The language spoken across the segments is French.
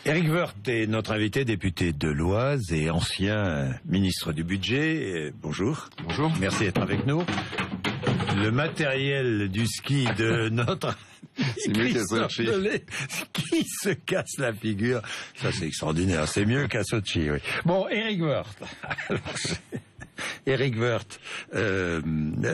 Éric Woerth est notre invité, député de l'Oise et ancien ministre du Budget. Bonjour. Bonjour. Merci d'être avec nous. Le matériel du ski de notre Christophe Delay, qui se casse la figure. Ça, c'est extraordinaire. C'est mieux qu'à Sochi, oui. Bon, Éric Woerth. Éric Woerth,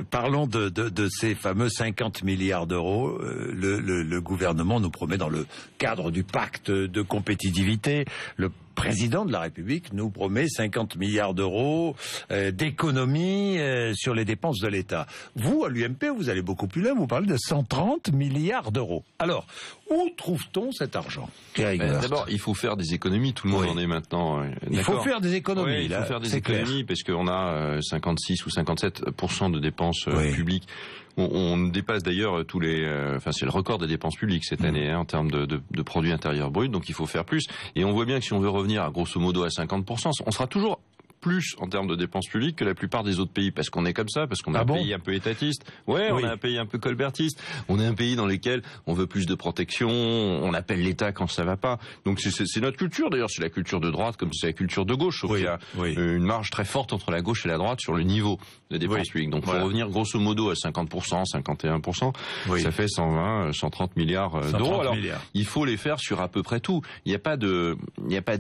parlons de ces fameux 50 milliards d'euros. Le gouvernement nous promet, dans le cadre du pacte de compétitivité, le président de la République nous promet 50 milliards d'euros d'économies sur les dépenses de l'État. Vous, à l'UMP, vous allez beaucoup plus loin, vous parlez de 130 milliards d'euros. Alors, où trouve-t-on cet argent, Éric Woerth ? D'abord, il faut faire des économies, tout le monde en est maintenant il faut faire des économies. Oui, il faut faire des économies, parce qu'on a 56 ou 57% de dépenses publiques. On dépasse d'ailleurs tous les... c'est le record des dépenses publiques cette année en termes de produit intérieur brut, donc il faut faire plus. Et on voit bien que si on veut revenir à grosso modo à 50%, on sera toujours plus en termes de dépenses publiques que la plupart des autres pays, parce qu'on est comme ça, parce qu'on a un pays un peu étatiste. On a un pays un peu colbertiste. On est un pays dans lequel on veut plus de protection, on appelle l'État quand ça va pas. Donc c'est notre culture, d'ailleurs, c'est la culture de droite comme c'est la culture de gauche, sauf qu'il y a une marge très forte entre la gauche et la droite sur le niveau des dépenses publiques. Donc pour revenir grosso modo à 50%, 51%, ça fait 120, 130 milliards d'euros. Alors il faut les faire sur à peu près tout. Il n'y a pas de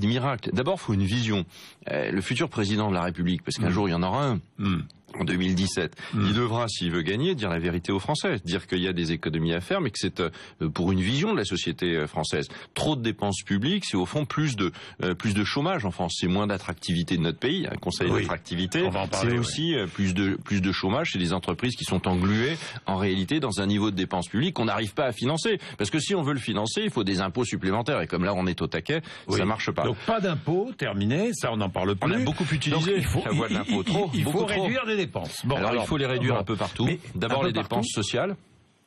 miracle. D'abord, il faut une vision. Le futur président de la République, parce qu'un jour il y en aura un, en 2017, il devra, s'il veut gagner, dire la vérité aux Français, dire qu'il y a des économies à faire, mais que c'est pour une vision de la société française. Trop de dépenses publiques, c'est au fond plus de chômage en France, c'est moins d'attractivité de notre pays, un conseil d'attractivité, c'est aussi plus de chômage, c'est des entreprises qui sont engluées en réalité dans un niveau de dépenses publiques qu'on n'arrive pas à financer, parce que si on veut le financer, il faut des impôts supplémentaires, et comme là on est au taquet, ça marche pas. Donc pas d'impôts, terminé, ça on n'en parle plus. On a beaucoup utilisé la voie de l'impôt, il faut réduire les dépenses. Bon, alors il faut les réduire un peu partout. D'abord les dépenses sociales.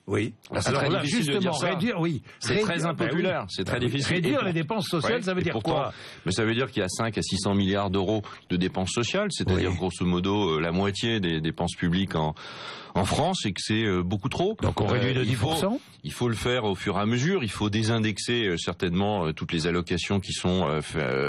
Oui. C'est très difficile de dire ça. Réduire, c'est très impopulaire. C'est très difficile. Réduire les dépenses sociales, ça veut dire quoi ? Mais ça veut dire qu'il y a 5 à 600 milliards d'euros de dépenses sociales, c'est-à-dire grosso modo la moitié des dépenses publiques en France, et que c'est beaucoup trop. Donc on réduit de 10%. Il faut le faire au fur et à mesure. Il faut désindexer certainement toutes les allocations qui sont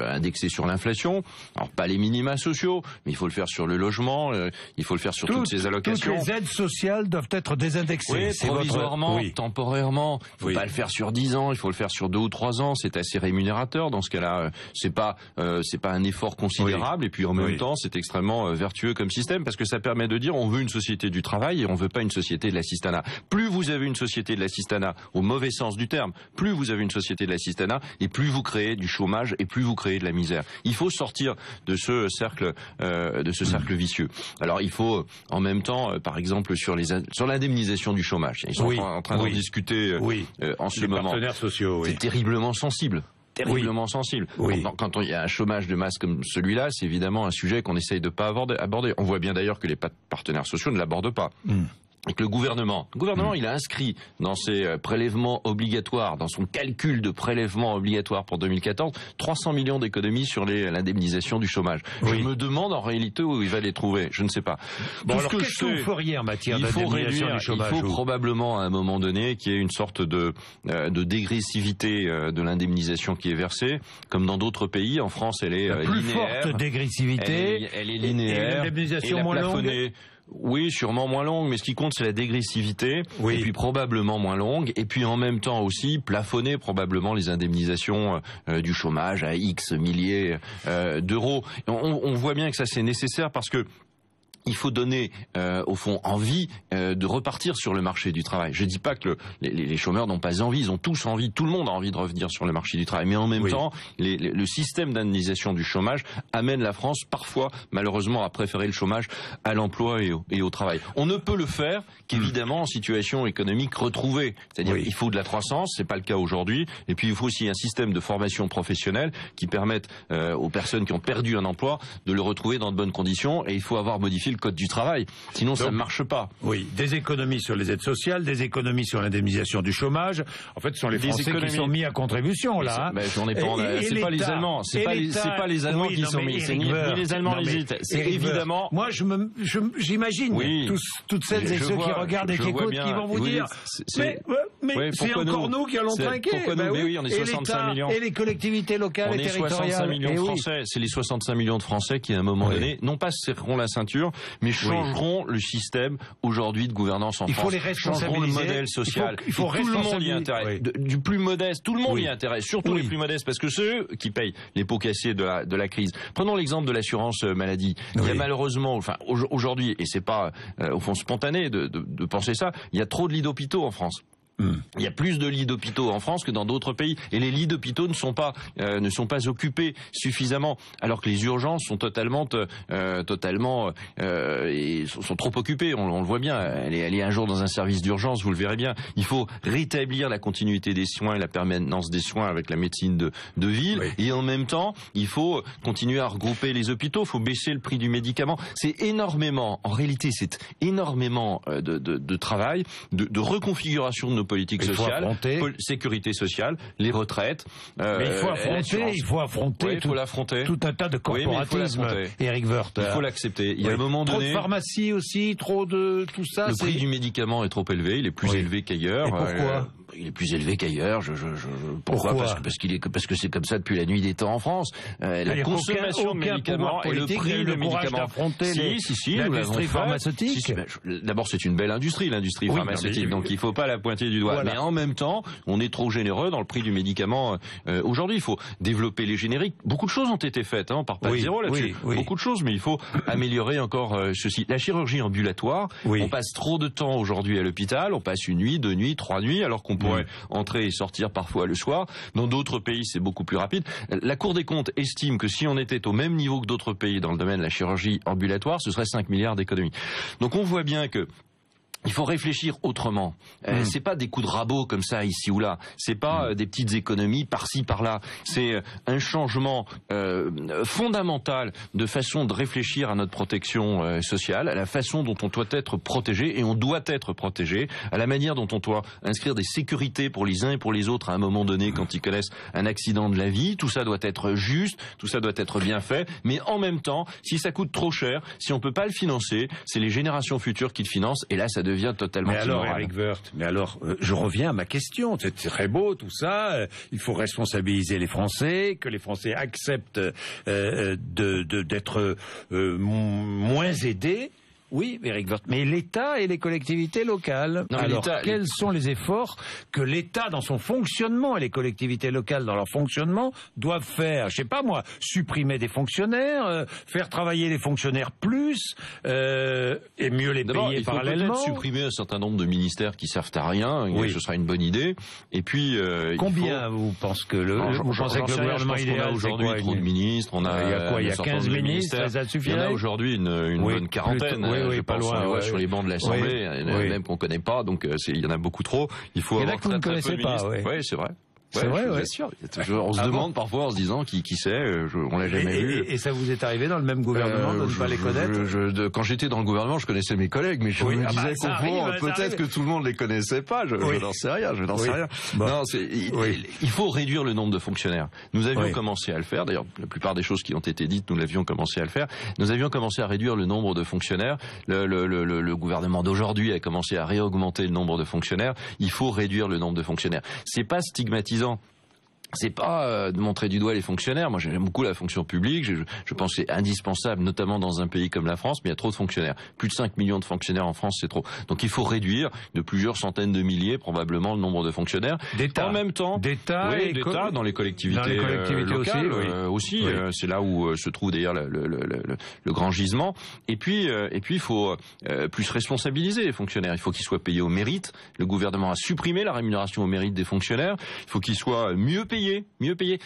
indexées sur l'inflation. Alors pas les minima sociaux, mais il faut le faire sur le logement. Il faut le faire sur toutes ces allocations. Toutes les aides sociales doivent être désindexées. Provisoirement, temporairement. Il faut pas le faire sur 10 ans. Il faut le faire sur 2 ou 3 ans. C'est assez rémunérateur. Dans ce cas-là, c'est pas un effort considérable. Et puis en même temps, c'est extrêmement vertueux comme système, parce que ça permet de dire on veut une société du travail et on veut pas une société de l'assistanat. Plus vous avez une société de l'assistanat au mauvais sens du terme, plus vous avez une société de l'assistanat et plus vous créez du chômage et plus vous créez de la misère. Il faut sortir de ce cercle vicieux. Alors il faut en même temps, par exemple sur l'indemnisation du chômage. Ils sont en train d'en discuter en ce moment. Les partenaires sociaux, c'est terriblement sensible. Sensible. Quand il y a un chômage de masse comme celui-là, c'est évidemment un sujet qu'on essaye de pas aborder. On voit bien d'ailleurs que les partenaires sociaux ne l'abordent pas. Et que le gouvernement, il a inscrit dans ses prélèvements obligatoires, dans son calcul de prélèvements obligatoires pour 2014, 300 millions d'économies sur l'indemnisation du chômage. Je me demande en réalité où il va les trouver. Je ne sais pas. Alors qu'est-ce que vous feriez en matière d'indemnisation du chômage ? Il faut probablement à un moment donné qu'il y ait une sorte de dégressivité de l'indemnisation qui est versée, comme dans d'autres pays. En France, elle est plus linéaire. Forte dégressivité. Elle est linéaire. Et l'indemnisation moins longue. Oui, sûrement moins longue, mais ce qui compte, c'est la dégressivité, et puis probablement moins longue, et puis en même temps aussi plafonner probablement les indemnisations du chômage à X milliers d'euros. On voit bien que ça c'est nécessaire parce que il faut donner, au fond, envie de repartir sur le marché du travail. Je dis pas que les chômeurs n'ont pas envie, ils ont tous envie, tout le monde a envie de revenir sur le marché du travail. Mais en même temps, le système d'indemnisation du chômage amène la France, parfois, malheureusement, à préférer le chômage à l'emploi et au travail. On ne peut le faire qu'évidemment en situation économique retrouvée. C'est-à-dire qu'il faut de la croissance, c'est pas le cas aujourd'hui. Et puis il faut aussi un système de formation professionnelle qui permette aux personnes qui ont perdu un emploi de le retrouver dans de bonnes conditions. Et il faut avoir modifié le code du travail. Sinon, ça ne marche pas. Oui, des économies sur les aides sociales, des économies sur l'indemnisation du chômage. En fait, ce sont les Français qui sont mis à contribution, là. J'en ai pas. C'est pas les Allemands. C'est pas les Allemands qui sont mis. C'est ni les Allemands, ni les Italiens. C'est évidemment. Moi, j'imagine toutes celles et ceux qui regardent et qui écoutent, qui vont vous dire. Mais c'est encore nous qui allons trinquer. Pourquoi nous? Mais oui, on est 65 millions. Et les collectivités locales et territoriales. On est 65 millions de Français. C'est les 65 millions de Français qui, à un moment donné, non pas serreront la ceinture, mais changeront le système aujourd'hui de gouvernance en France. Il faut les responsabiliser. Changeront le modèle social. Il faut tout le monde y a intérêt. Du plus modeste, tout le monde y a intérêt. Surtout les plus modestes, parce que c'est eux qui payent les pots cassés de la crise. Prenons l'exemple de l'assurance maladie. Il y a malheureusement, enfin aujourd'hui, et c'est pas au fond spontané de penser ça, il y a trop de lits d'hôpitaux en France. Il y a plus de lits d'hôpitaux en France que dans d'autres pays, et les lits d'hôpitaux ne sont pas occupés suffisamment, alors que les urgences sont totalement et sont trop occupées. On le voit bien. Elle est un jour dans un service d'urgence, vous le verrez bien. Il faut rétablir la continuité des soins et la permanence des soins avec la médecine de ville, et en même temps, il faut continuer à regrouper les hôpitaux. Il faut baisser le prix du médicament. C'est énormément, en réalité, c'est énormément de travail, de reconfiguration de nos politiques sociales, sécurité sociale, les retraites. Mais il faut affronter tout un tas de corporatisme, Éric Woerth. Il faut l'accepter. Il y a un moment donné... Trop de pharmacie aussi, trop de tout ça. Le prix du médicament est trop élevé, il est plus élevé qu'ailleurs. Et pourquoi il est plus élevé qu'ailleurs. Pourquoi? Parce que c'est comme ça depuis la nuit des temps en France. La consommation de médicaments et le prix de médicaments. L'industrie pharmaceutique. D'abord, c'est une belle industrie, l'industrie pharmaceutique. Donc, il faut pas la pointer du doigt. Voilà. Mais en même temps, on est trop généreux dans le prix du médicament. Aujourd'hui, il faut développer les génériques. Beaucoup de choses ont été faites, par pas de zéro là-dessus. Beaucoup de choses, mais il faut améliorer encore ceci. La chirurgie ambulatoire. On passe trop de temps aujourd'hui à l'hôpital. On passe une nuit, 2 nuits, 3 nuits, alors qu'on pourrait entrer et sortir parfois le soir. Dans d'autres pays, c'est beaucoup plus rapide. La Cour des comptes estime que si on était au même niveau que d'autres pays dans le domaine de la chirurgie ambulatoire, ce serait 5 milliards d'économies. Donc on voit bien que il faut réfléchir autrement. C'est pas des coups de rabot comme ça ici ou là. C'est pas des petites économies par-ci par-là. C'est un changement fondamental de façon de réfléchir à notre protection sociale, à la façon dont on doit être protégé, et on doit être protégé, à la manière dont on doit inscrire des sécurités pour les uns et pour les autres à un moment donné quand ils connaissent un accident de la vie. Tout ça doit être juste, tout ça doit être bien fait, mais en même temps, si ça coûte trop cher, si on peut pas le financer, c'est les générations futures qui le financent, et là ça devient totalement immoral. Alors, Éric Woerth, je reviens à ma question. C'est très beau tout ça. Il faut responsabiliser les Français, que les Français acceptent d'être moins aidés. Oui, Éric Woerth. Mais l'État et les collectivités locales. Alors, quels sont les efforts que l'État, dans son fonctionnement, et les collectivités locales, dans leur fonctionnement, doivent faire? Je sais pas moi, supprimer des fonctionnaires, faire travailler les fonctionnaires plus, et mieux les payer parallèlement. Peut-être supprimer un certain nombre de ministères qui servent à rien. Ce sera une bonne idée. Et puis, combien vous pensez que vous pensez que le gouvernement idéal, aujourd'hui trop de ministres? On a il y a quoi? Il y a 15 ministres. Ça suffirait? Il y en a aujourd'hui une bonne quarantaine. Oui, pas loin. Sur les bancs de l'Assemblée, même qu'on connaît pas, donc il y en a beaucoup trop. Il faut avoir très peu de ministres. Oui, c'est vrai. C'est vrai, bien sûr. On se demande parfois en se disant qui c'est, on l'a jamais vu. Et ça vous est arrivé dans le même gouvernement de ne pas les connaître? Quand j'étais dans le gouvernement, je connaissais mes collègues, mais je me disais qu'au fond, peut-être que tout le monde les connaissait pas. Je n'en sais rien. Non, il faut réduire le nombre de fonctionnaires. Nous avions commencé à le faire. D'ailleurs, la plupart des choses qui ont été dites, nous l'avions commencé à le faire. Nous avions commencé à réduire le nombre de fonctionnaires. Le gouvernement d'aujourd'hui a commencé à réaugmenter le nombre de fonctionnaires. Il faut réduire le nombre de fonctionnaires. C'est pas stigmatisant. C'est pas de montrer du doigt les fonctionnaires. Moi, j'aime beaucoup la fonction publique. Je pense que c'est indispensable, notamment dans un pays comme la France, mais il y a trop de fonctionnaires. Plus de 5 millions de fonctionnaires en France, c'est trop. Donc il faut réduire de plusieurs centaines de milliers, probablement, le nombre de fonctionnaires. D'État. En même temps, d'État dans les collectivités locales aussi. C'est là où se trouve d'ailleurs le grand gisement. Et puis, il faut plus responsabiliser les fonctionnaires. Il faut qu'ils soient payés au mérite. Le gouvernement a supprimé la rémunération au mérite des fonctionnaires. Il faut qu'ils soient mieux payés.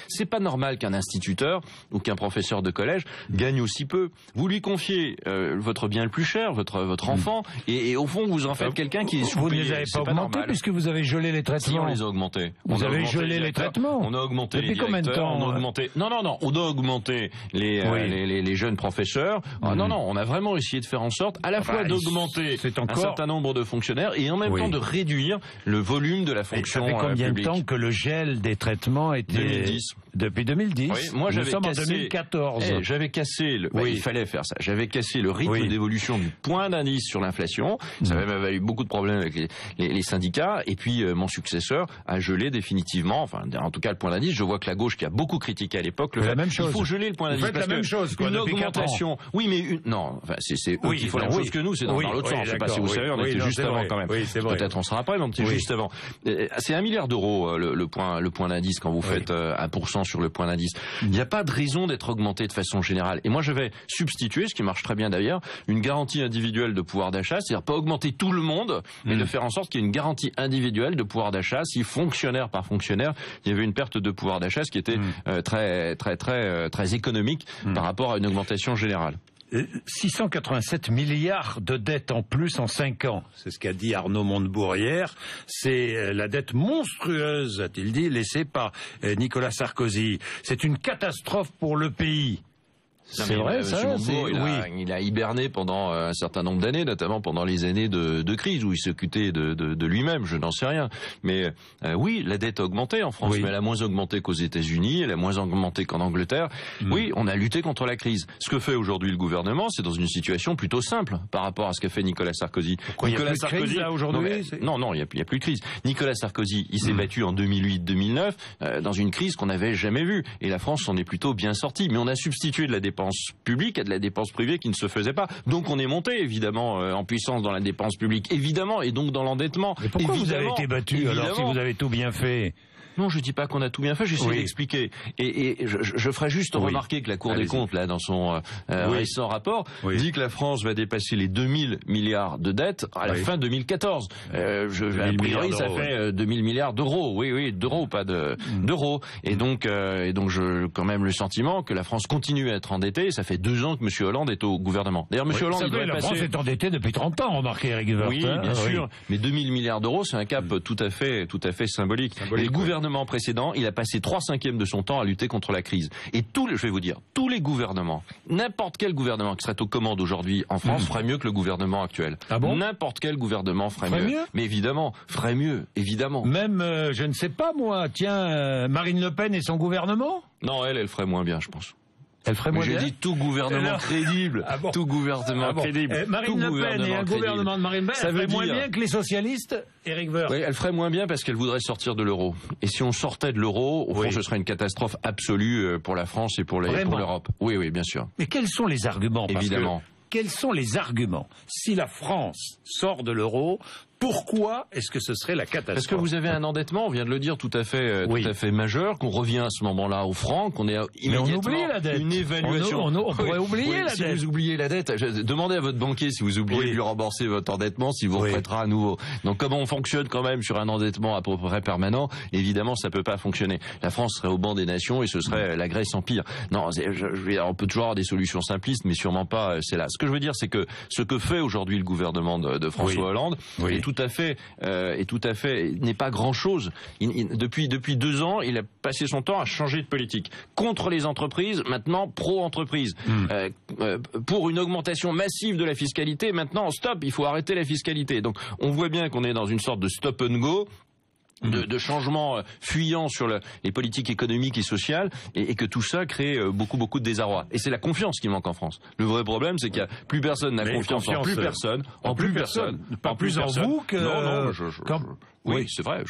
C'est pas normal qu'un instituteur ou qu'un professeur de collège gagne aussi peu. Vous lui confiez votre bien le plus cher, votre enfant, et au fond vous en faites quelqu'un qui est sous-payé. Vous ne les avez pas augmentés puisque vous avez gelé les traitements. Si, on les a augmentés. Vous avez gelé les traitements. On a augmenté les directeurs. Depuis combien de temps? On a augmenté. Non, on a augmenté les jeunes professeurs. Non, on a vraiment essayé de faire en sorte à la fois d'augmenter un certain nombre de fonctionnaires et en même temps de réduire le volume de la fonction publique. Ça fait combien de temps que le gel des traitements gouvernement était... 2010. Depuis 2010. Oui, moi, nous sommes en 2014. J'avais cassé, il fallait faire ça. J'avais cassé le rythme d'évolution du point d'indice sur l'inflation. Ça avait valu beaucoup de problèmes avec les syndicats. Et puis, mon successeur a gelé définitivement, enfin, en tout cas, le point d'indice. Je vois que la gauche, qui a beaucoup critiqué à l'époque, le fait. Même chose. Il faut geler le point d'indice. Vous faites la même chose, quoi, une depuis augmentation. Oui, mais non, enfin, c'est eux qui font la même chose que nous. C'est dans l'autre sens. Je sais pas si vous savez, on était juste avant quand même. Peut-être on sera après, mais on était juste avant. C'est 1 milliard d'euros, le point d'indice, quand vous faites 1% sur le point d'indice. Il n'y a pas de raison d'être augmenté de façon générale. Et moi, je vais substituer, ce qui marche très bien d'ailleurs, une garantie individuelle de pouvoir d'achat, c'est-à-dire pas augmenter tout le monde, mais de faire en sorte qu'il y ait une garantie individuelle de pouvoir d'achat. Si fonctionnaire par fonctionnaire, il y avait une perte de pouvoir d'achat, ce qui était très économique par rapport à une augmentation générale. 687 milliards de dettes en plus en 5 ans. C'est ce qu'a dit Arnaud Montebourg hier. C'est la dette monstrueuse, a-t-il dit, laissée par Nicolas Sarkozy. C'est une catastrophe pour le pays. C'est vrai, ça. Il a hiberné pendant un certain nombre d'années, notamment pendant les années de crise où il s'occupait de lui-même. Je n'en sais rien. Mais oui, la dette a augmenté en France, mais elle a moins augmenté qu'aux États-Unis, elle a moins augmenté qu'en Angleterre. Oui, on a lutté contre la crise. Ce que fait aujourd'hui le gouvernement, c'est dans une situation plutôt simple par rapport à ce qu'a fait Nicolas Sarkozy. Nicolas Sarkozy, là, aujourd'hui, non, il y a plus de crise. Nicolas Sarkozy, il s'est battu en 2008-2009 dans une crise qu'on n'avait jamais vue, et la France s'en est plutôt bien sortie. Mais on a substitué de la dépense publique à de la dépense privée qui ne se faisait pas. Donc on est monté évidemment en puissance dans la dépense publique, évidemment, et donc dans l'endettement. Mais pourquoi vous avez été battu alors si vous avez tout bien fait? Non, je dis pas qu'on a tout bien fait, j'essaie d'expliquer. Et je ferai juste remarquer que la Cour des comptes, là, dans son récent rapport, dit que la France va dépasser les 2000 milliards de dettes à la fin 2014. A priori, ça fait 2000 milliards d'euros. Oui, d'euros, pas d'euros. Et donc, j'ai quand même le sentiment que la France continue à être endettée. Et ça fait 2 ans que M. Hollande est au gouvernement. D'ailleurs, M. Hollande, il doit la France est endettée depuis 30 ans, remarquez, Eric Woerth. Oui, bien sûr. Mais 2000 milliards d'euros, c'est un cap tout à fait symbolique. Et le gouvernement précédent, il a passé 3/5 de son temps à lutter contre la crise. Et je vais vous dire, tous les gouvernements, n'importe quel gouvernement qui serait aux commandes aujourd'hui en France ferait mieux que le gouvernement actuel. Ah bon? N'importe quel gouvernement ferait mieux. Mais évidemment, ferait mieux, évidemment. Même, je ne sais pas moi, tiens, Marine Le Pen et son gouvernement? Non, elle ferait moins bien, je pense. Elle ferait moins bien. J'ai dit tout gouvernement crédible. Tout gouvernement crédible. Marine Le Pen et un gouvernement de Marine Le Pen, ça ferait moins bien que les socialistes, Eric Woerth. Oui, elle ferait moins bien parce qu'elle voudrait sortir de l'euro. Et si on sortait de l'euro, au fond, ce serait une catastrophe absolue pour la France et pour l'Europe. Oui, bien sûr. Mais quels sont les arguments? Évidemment. Quels sont les arguments? Si la France sort de l'euro, pourquoi est-ce que ce serait la catastrophe? Parce que vous avez un endettement, on vient de le dire, tout à fait majeur, qu'on revient à ce moment-là au franc, qu'on est immédiatement on oublie la dette. Une évaluation. On pourrait oublier la dette. Si vous oubliez la dette, demandez à votre banquier si vous oubliez de lui rembourser votre endettement, s'il vous reprêtera à nouveau. Donc comment on fonctionne quand même sur un endettement à peu près permanent? Évidemment, ça peut pas fonctionner. La France serait au banc des nations et ce serait la Grèce en pire. Non, on peut toujours avoir des solutions simplistes, mais sûrement pas celle-là. Ce que je veux dire, c'est que ce que fait aujourd'hui le gouvernement de François Hollande est tout à fait n'est pas grand-chose. Depuis 2 ans, il a passé son temps à changer de politique. Contre les entreprises, maintenant pro-entreprises. Pour une augmentation massive de la fiscalité, maintenant stop, il faut arrêter la fiscalité. Donc on voit bien qu'on est dans une sorte de stop and go. De changements fuyants sur les politiques économiques et sociales, et que tout ça crée beaucoup de désarroi. Et c'est la confiance qui manque en France. Le vrai problème, c'est qu'il y a plus personne n'a confiance en plus personne, pas plus en vous que... Non, oui, c'est vrai.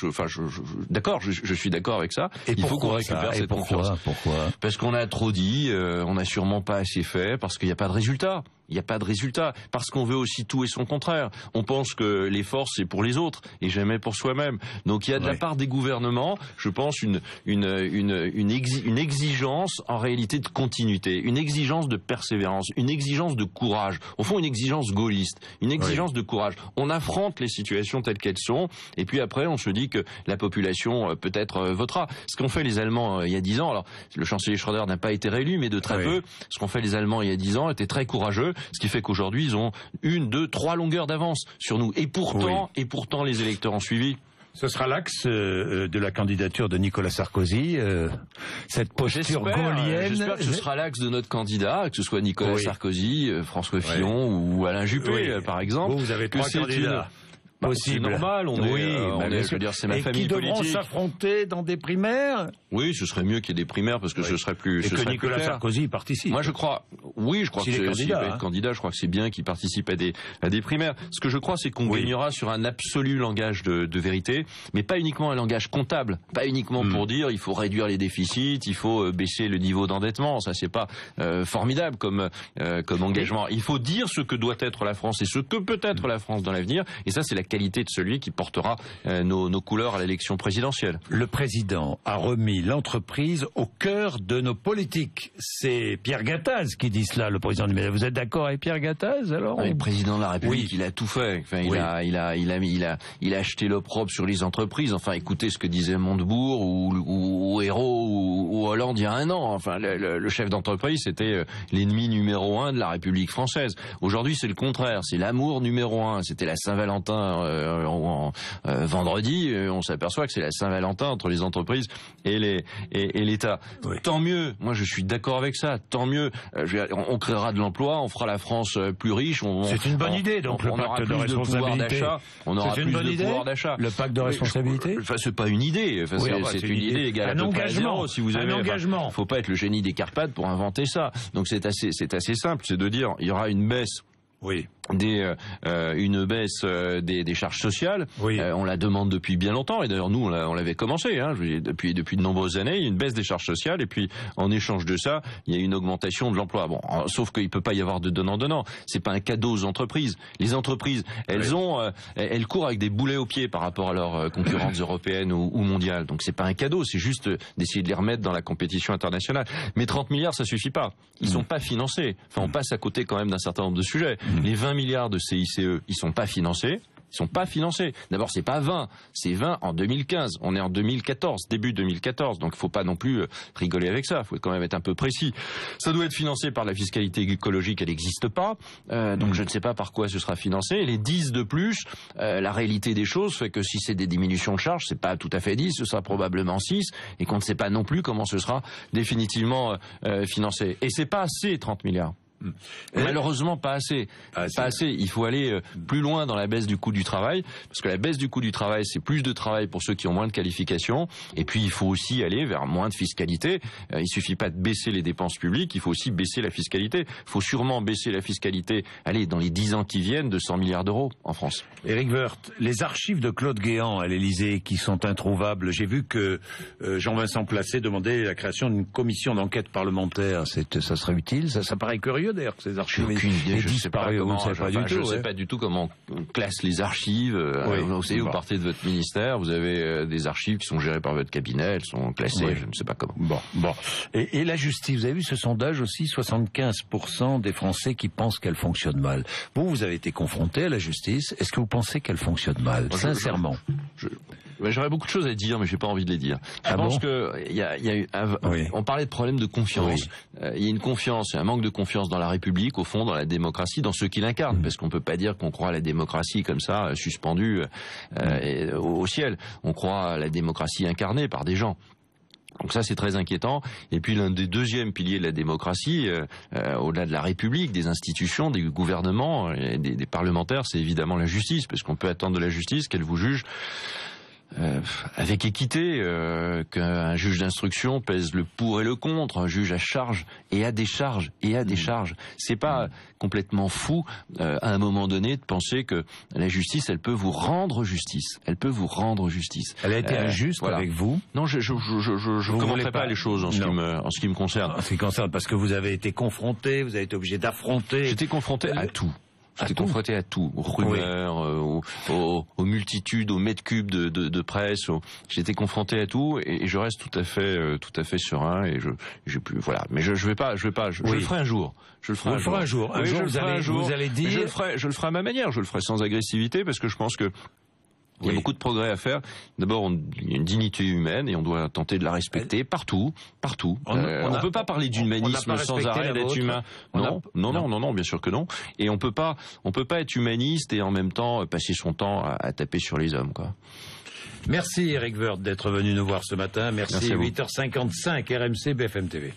D'accord, je suis d'accord avec ça. Il faut qu'on récupère cette confiance. Pourquoi? Parce qu'on a trop dit, on n'a sûrement pas assez fait, parce qu'il n'y a pas de résultat. Il n'y a pas de résultat, parce qu'on veut aussi tout et son contraire. On pense que l'effort, c'est pour les autres, et jamais pour soi-même. Donc il y a de la part des gouvernements, je pense, une exigence, en réalité, de continuité, une exigence de persévérance, une exigence de courage. Au fond, une exigence gaulliste, une exigence de courage. On affronte les situations telles qu'elles sont, et puis après, on se dit que la population, peut-être, votera. Ce qu'ont fait les Allemands il y a 10 ans, alors, le chancelier Schröder n'a pas été réélu, mais de très peu, ce qu'ont fait les Allemands il y a 10 ans était très courageux. Ce qui fait qu'aujourd'hui, ils ont 1, 2, 3 longueurs d'avance sur nous. Et pourtant, les électeurs ont suivi. Ce sera l'axe de la candidature de Nicolas Sarkozy, cette posture gaulienne. J'espère que ce sera l'axe de notre candidat, que ce soit Nicolas Sarkozy, François Fillon ou Alain Juppé, par exemple. Vous avez 3 candidats. possible. C'est normal, je veux dire, c'est ma famille politique. Qui devront s'affronter dans des primaires. Oui, ce serait mieux qu'il y ait des primaires parce que ce serait plus. Et que Nicolas Sarkozy participe. Moi, je crois. Oui, je crois que s'il va être candidat, je crois que c'est bien qu'il participe à des primaires. Ce que je crois, c'est qu'on gagnera sur un absolu langage de vérité, mais pas uniquement un langage comptable, pas uniquement pour dire il faut réduire les déficits, il faut baisser le niveau d'endettement. Ça, c'est pas formidable comme engagement. Il faut dire ce que doit être la France et ce que peut être la France dans l'avenir. Et ça, c'est la qualité de celui qui portera nos couleurs à l'élection présidentielle. Le président a remis l'entreprise au cœur de nos politiques. C'est Pierre Gattaz qui dit cela, le président du MEDEF. Vous êtes d'accord avec Pierre Gattaz, alors? Le président de la République, il a tout fait. Enfin, il a acheté l'opprobre sur les entreprises. Enfin, écoutez ce que disait Montebourg ou Hérault ou Hollande il y a un an. Enfin, le chef d'entreprise, c'était l'ennemi numéro 1 de la République française. Aujourd'hui, c'est le contraire. C'est l'amour numéro 1. C'était la Saint-Valentin vendredi. On s'aperçoit que c'est la Saint-Valentin entre les entreprises et l'État. Oui. Tant mieux. Moi, je suis d'accord avec ça. Tant mieux. On créera de l'emploi. On fera la France plus riche. C'est une bonne idée. Donc le pacte de responsabilité. On aura plus de pouvoir d'achat. Le pacte de responsabilité. Enfin, c'est pas une idée. Enfin, c'est une idée égale à peu près à zéro. Si vous avez un engagement. Faut pas être le génie des Carpates pour inventer ça. Donc c'est assez simple. C'est de dire il y aura une baisse. Oui. Une baisse des charges sociales. Oui. On la demande depuis bien longtemps et d'ailleurs nous on l'avait commencé depuis de nombreuses années. Il y a une baisse des charges sociales et puis en échange de ça il y a une augmentation de l'emploi. Bon, sauf qu'il peut pas y avoir de donnant-donnant. C'est pas un cadeau aux entreprises. Les entreprises elles courent avec des boulets aux pieds par rapport à leurs concurrentes européennes ou mondiales. Donc c'est pas un cadeau, c'est juste d'essayer de les remettre dans la compétition internationale. Mais 30 milliards ça suffit pas. Ils sont pas financés. Enfin on passe à côté quand même d'un certain nombre de sujets. Les 20 milliards de CICE, ils sont pas financés. Ils sont pas financés. D'abord, c'est pas 20, c'est 20 en 2015. On est en 2014, début 2014. Donc, faut pas non plus rigoler avec ça. Faut quand même être un peu précis. Ça doit être financé par la fiscalité écologique. Elle n'existe pas. Donc, je ne sais pas par quoi ce sera financé. Et les 10 de plus, la réalité des choses fait que si c'est des diminutions de charges, c'est pas tout à fait 10, ce sera probablement 6, et qu'on ne sait pas non plus comment ce sera définitivement financé. Et c'est pas assez 30 milliards. Malheureusement pas assez. Pas assez. Il faut aller plus loin dans la baisse du coût du travail, parce que la baisse du coût du travail, c'est plus de travail pour ceux qui ont moins de qualifications. Et puis il faut aussi aller vers moins de fiscalité. Il suffit pas de baisser les dépenses publiques, il faut aussi baisser la fiscalité. Il faut sûrement baisser la fiscalité, dans les 10 ans qui viennent, de 100 milliards d'euros en France. Éric Woerth, les archives de Claude Guéant à l'Élysée qui sont introuvables. J'ai vu que Jean-Vincent Placé demandait la création d'une commission d'enquête parlementaire. Ça serait utile. Ça paraît curieux d'ailleurs que ces archives je sais pas du tout comment on classe les archives. Vous savez, vous partez de votre ministère, vous avez des archives qui sont gérées par votre cabinet, elles sont classées, je ne sais pas comment. Bon. Et la justice, vous avez vu ce sondage aussi, 75% des Français qui pensent qu'elle fonctionne mal. Vous avez été confronté à la justice, est-ce que vous pensez qu'elle fonctionne mal, sincèrement? J'aurais beaucoup de choses à dire, mais j'ai pas envie de les dire. Je pense que on parlait de problème de confiance. Il y a une confiance, un manque de confiance dans la République, au fond, dans la démocratie, dans ceux qui l'incarnent, parce qu'on peut pas dire qu'on croit à la démocratie comme ça, suspendue au ciel. On croit à la démocratie incarnée par des gens. Donc ça, c'est très inquiétant. Et puis l'un des deuxièmes piliers de la démocratie, au-delà de la République, des institutions, des gouvernements, des parlementaires, c'est évidemment la justice, parce qu'on peut attendre de la justice qu'elle vous juge avec équité, qu'un juge d'instruction pèse le pour et le contre, un juge à charge et à décharge C'est pas complètement fou à un moment donné de penser que la justice, elle peut vous rendre justice. Elle Elle a été injuste avec vous? Non, je commenterai pas les choses en ce qui me concerne. En ce qui concerne, parce que vous avez été confronté, vous avez été obligé d'affronter. J'étais confronté à tout. J'étais confronté à tout, aux rumeurs, aux multitudes, aux mètres cubes de presse. J'étais confronté à tout et je reste tout à fait serein et Mais je le ferai un jour. Je le ferai un jour. Vous allez dire. Je le ferai à ma manière. Je le ferai sans agressivité parce que je pense que il y a beaucoup de progrès à faire. D'abord, il y a une dignité humaine et on doit tenter de la respecter partout. On ne peut pas parler d'humanisme sans arrêt, d'être humain. Non, bien sûr que non. Et on peut pas être humaniste et en même temps passer son temps à taper sur les hommes, quoi. Merci Éric Woerth d'être venu nous voir ce matin. Merci 8h55 RMC BFM TV.